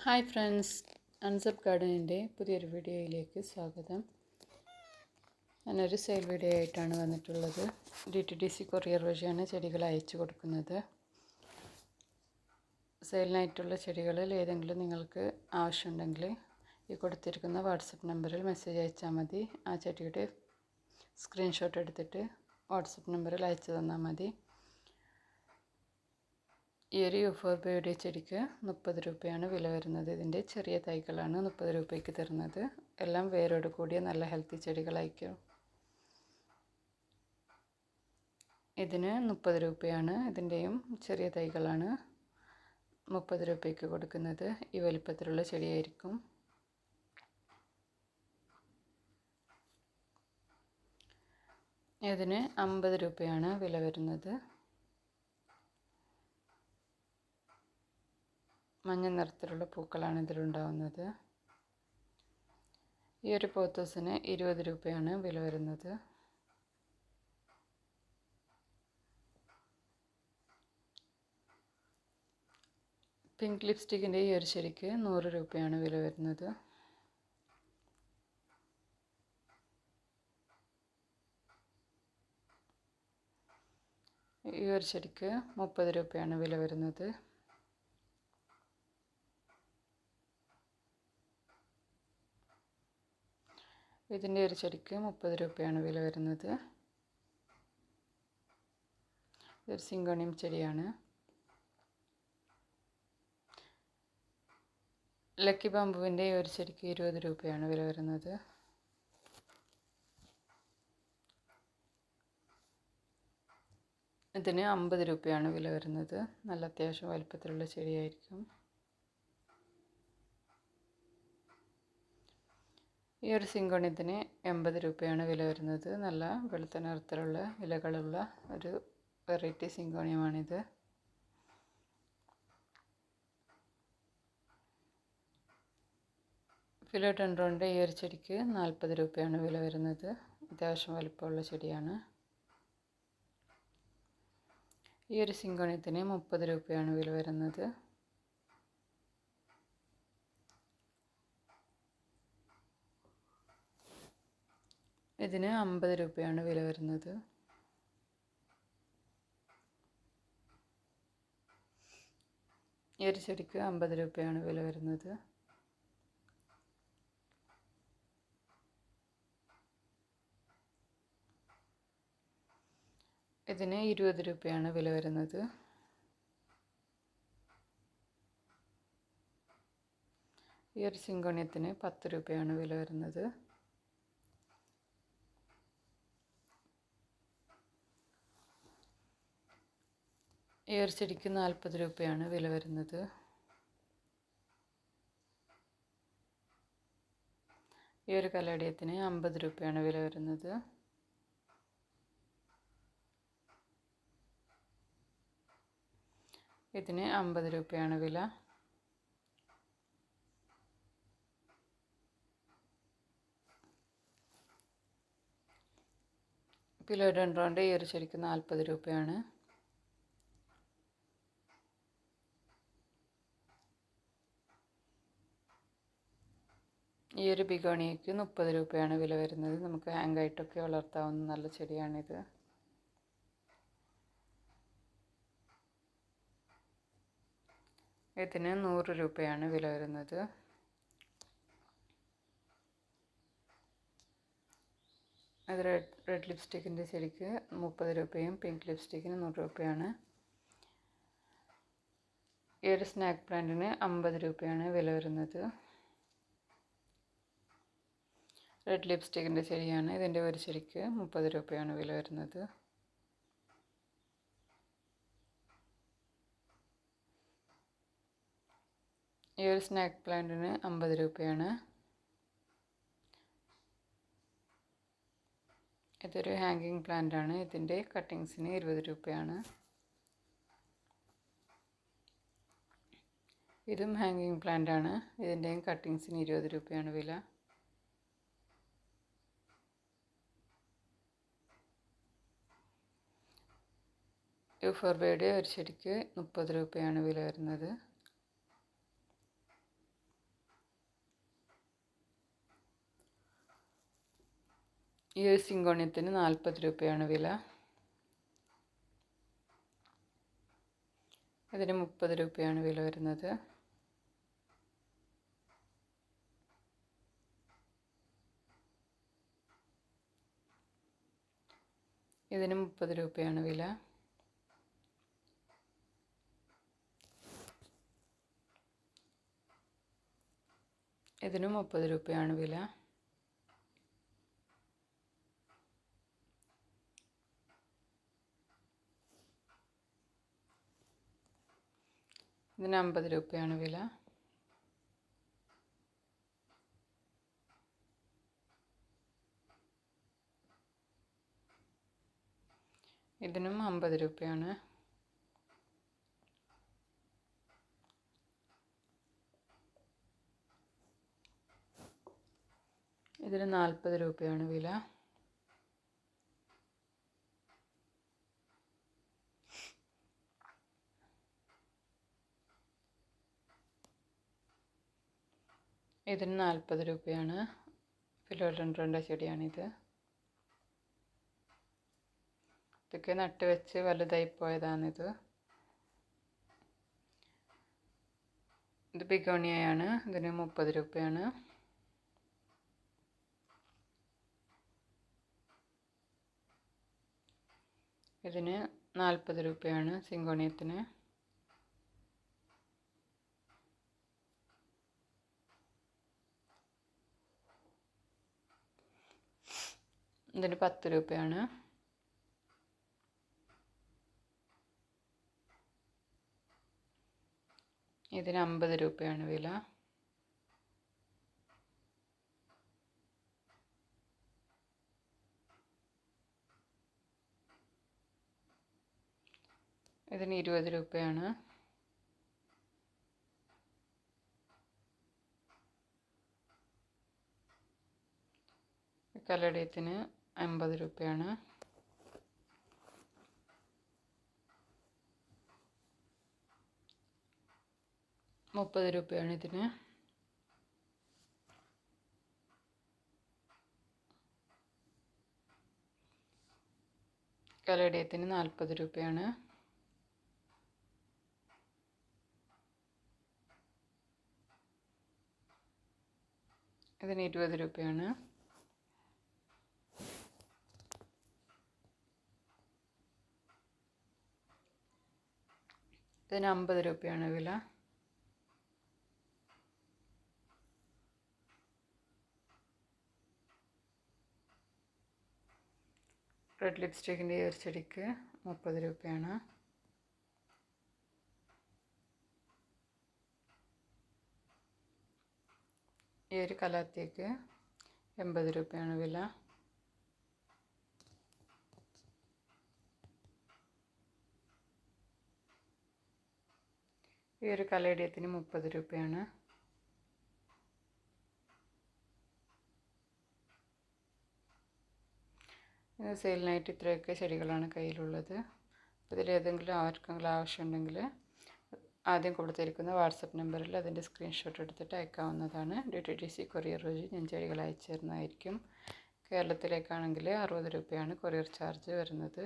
Hi friends, unsub ഗാർഡനിൻ്റെ പുതിയൊരു വീഡിയോയിലേക്ക് സ്വാഗതം. ഞാനൊരു സെയിൽ വീഡിയോ ആയിട്ടാണ് വന്നിട്ടുള്ളത്. DTDC കൊറിയർ വഴിയാണ് ചെടികൾ അയച്ചു കൊടുക്കുന്നത്. സെയിലിനായിട്ടുള്ള ചെടികളിൽ ഏതെങ്കിലും നിങ്ങൾക്ക് ആവശ്യമുണ്ടെങ്കിൽ ഈ കൊടുത്തിരിക്കുന്ന വാട്സപ്പ് നമ്പറിൽ മെസ്സേജ് അയച്ചാൽ മതി. ആ ചെടിയുടെ സ്ക്രീൻഷോട്ട് എടുത്തിട്ട് വാട്സപ്പ് നമ്പറിൽ അയച്ചു തന്നാൽ മതി. ഈ ഒരു യൂഫോർബയുടെ ചെടിക്ക് 30 രൂപയാണ് വില വരുന്നത്. ഇതിൻ്റെ ചെറിയ തൈകളാണ് 30 രൂപയ്ക്ക് തരുന്നത്. എല്ലാം വേരോട് കൂടിയ നല്ല ഹെൽത്തി ചെടികളായിരിക്കും. ഇതിന് 30 രൂപയാണ്. ഇതിൻ്റെയും ചെറിയ തൈകളാണ് 30 രൂപയ്ക്ക് കൊടുക്കുന്നത്. ഈ വലിപ്പത്തിലുള്ള ചെടിയായിരിക്കും. ഇതിന് 50 രൂപയാണ് വില വരുന്നത്. മഞ്ഞ നിറത്തിലുള്ള പൂക്കളാണ് ഇതിലുണ്ടാവുന്നത്. ഈ ഒരു പോത്തോസിന് 20 രൂപയാണ് വില വരുന്നത്. പിങ്ക് ലിപ്സ്റ്റിക്കിൻ്റെ ഈ ഒരു ചെടിക്ക് 100 രൂപയാണ് വില വരുന്നത്. ഈ ഒരു ചെടിക്ക് 30 രൂപയാണ് വില വരുന്നത്. ഇതിൻ്റെ ഒരു ചെടിക്ക് 30 രൂപയാണ് വില വരുന്നത്. ഇതൊരു സിങ്കോണിയം ചെടിയാണ്. ലക്കി ബാമ്പുവിൻ്റെ ഈ ഒരു ചെടിക്ക് 20 രൂപയാണ് വില വരുന്നത്. ഇതിന് 50 രൂപയാണ് വില വരുന്നത്. നല്ല അത്യാവശ്യം വലുപ്പത്തിലുള്ള ചെടിയായിരിക്കും. ഈ ഒരു സിങ്കോണിയത്തിന് 80 രൂപയാണ് വില വരുന്നത്. നല്ല വെളുത്ത നിറത്തിലുള്ള ഇലകളുള്ള ഒരു വെറൈറ്റി സിങ്കോണിയമാണിത്. ഫിലോഡെൻഡ്രോണിൻ്റെ ഈ ഒരു ചെടിക്ക് 40 രൂപയാണ് വില വരുന്നത്. അത്യാവശ്യം വലുപ്പമുള്ള ചെടിയാണ്. ഈ ഒരു സിങ്കോണിയത്തിന് 30 രൂപയാണ് വില വരുന്നത്. ഇതിന് 50 രൂപയാണ് വില വരുന്നത്. ഈ ഒരു ചെടിക്ക് 50 രൂപയാണ് വില വരുന്നത്. ഇതിന് 20 രൂപയാണ് വില വരുന്നത്. ഈ ഒരു സിങ്കോണിയത്തിന് 10 രൂപയാണ് വില വരുന്നത്. ഈ ഒരു ചെടിക്ക് 40 രൂപയാണ് വില വരുന്നത്. ഈ ഒരു കലേഡിയത്തിന് 50 രൂപയാണ് വില വരുന്നത്. ഇതിന് 50 രൂപയാണ് വില. ഫിലോഡെൻഡ്രോണിൻ്റെ ഈ ഒരു ചെടിക്ക് 40 രൂപയാണ്. ഈ ഒരു ബിഗോണിയയ്ക്ക് 30 രൂപയാണ് വില വരുന്നത്. നമുക്ക് ഹാങ്ങായിട്ടൊക്കെ വളർത്താവുന്ന നല്ല ചെടിയാണിത്. ഇതിന് 100 രൂപയാണ് വില വരുന്നത്. അത് റെഡ് ലിപ്സ്റ്റിക്കിൻ്റെ ചെടിക്ക് 30 രൂപയും പിങ്ക് ലിപ്സ്റ്റിക്കിന് 100 രൂപയാണ്. ഈ ഒരു സ്നാക്ക് പ്ലാന്റിന് 50 രൂപയാണ് വില വരുന്നത്. റെഡ് ലിപ്സ്റ്റിക്കിൻ്റെ ചെടിയാണ്. ഇതിൻ്റെ ഒരു ചെടിക്ക് 30 രൂപയാണ് വില വരുന്നത്. ഈ ഒരു സ്നാക്ക് പ്ലാന്റിന് 50 രൂപയാണ്. ഇതൊരു ഹാങ്ങിങ് പ്ലാന്റ് ആണ്. ഇതിൻ്റെ കട്ടിങ്സിന് 20 രൂപയാണ്. ഇതും ഹാങ്ങിങ് പ്ലാന്റ് ആണ്. ഇതിൻ്റെയും കട്ടിങ്സിന് 20 രൂപയാണ് വില. യൂഫോർബയുടെ ഒരു ചെടിക്ക് 30 രൂപയാണ് വില വരുന്നത്. ഈ ഒരു സിങ്കോണിയത്തിന് 40 രൂപയാണ് വില. ഇതിന് 30 രൂപയാണ് വില വരുന്നത്. ഇതിന് 30 രൂപയാണ് വില. ഇതിന് 30 രൂപയാണ് വില. ഇതിന് 50 രൂപയാണ് വില. ഇതിനും 50 രൂപയാണ്. ഇതിന് 40 രൂപയാണ് വില. ഇതിന് 40 രൂപയാണ്. ഫിലോഡെൻഡ്രോൻ്റെ ചെടിയാണിത്. ഇതൊക്കെ നട്ട് വെച്ച് വലുതായി പോയതാണിത്. ഇത് ബിഗോണിയയാണ്. ഇതിന് 30 രൂപയാണ്. ഇതിന് 40 രൂപയാണ് സിങ്കോണിയത്തിന്. ഇതിന് 10 രൂപയാണ്. ഇതിന് 50 രൂപയാണ് വില. ഇതിന് 20 രൂപയാണ്. കലഡിയത്തിന് 50 രൂപയാണ്. മുപ്പത് രൂപയാണ് ഇതിന്. കലഡിയത്തിന് 40 രൂപയാണ്. ഇതിന് 20 രൂപയാണ്. ഇതിന് 50 രൂപയാണ് വില. റെഡ് ലിപ്സ്റ്റിക്കിൻ്റെ ഈ ഒരു ചെടിക്ക് 30 രൂപയാണ്. ഈ ഒരു കലാത്തിക്ക് 80 രൂപയാണ് വില. ഈ ഒരു കലേഡിയത്തിന് 30 രൂപയാണ്. സെയിലിനായിട്ട് ഇത്രയൊക്കെ ചെടികളാണ് കയ്യിലുള്ളത്. ഇതിലേതെങ്കിലും ആർക്കെങ്കിലും ആവശ്യമുണ്ടെങ്കിൽ ആദ്യം കൊടുത്തിരിക്കുന്ന വാട്സപ്പ് നമ്പറിൽ അതിൻ്റെ സ്ക്രീൻഷോട്ട് എടുത്തിട്ട് അയക്കാവുന്നതാണ്. DTDC കൊറിയർ വഴി ഞാൻ ചെടികൾ അയച്ചു തരുന്നതായിരിക്കും. കേരളത്തിലേക്കാണെങ്കിൽ 60 രൂപയാണ് കൊറിയർ ചാർജ് വരുന്നത്.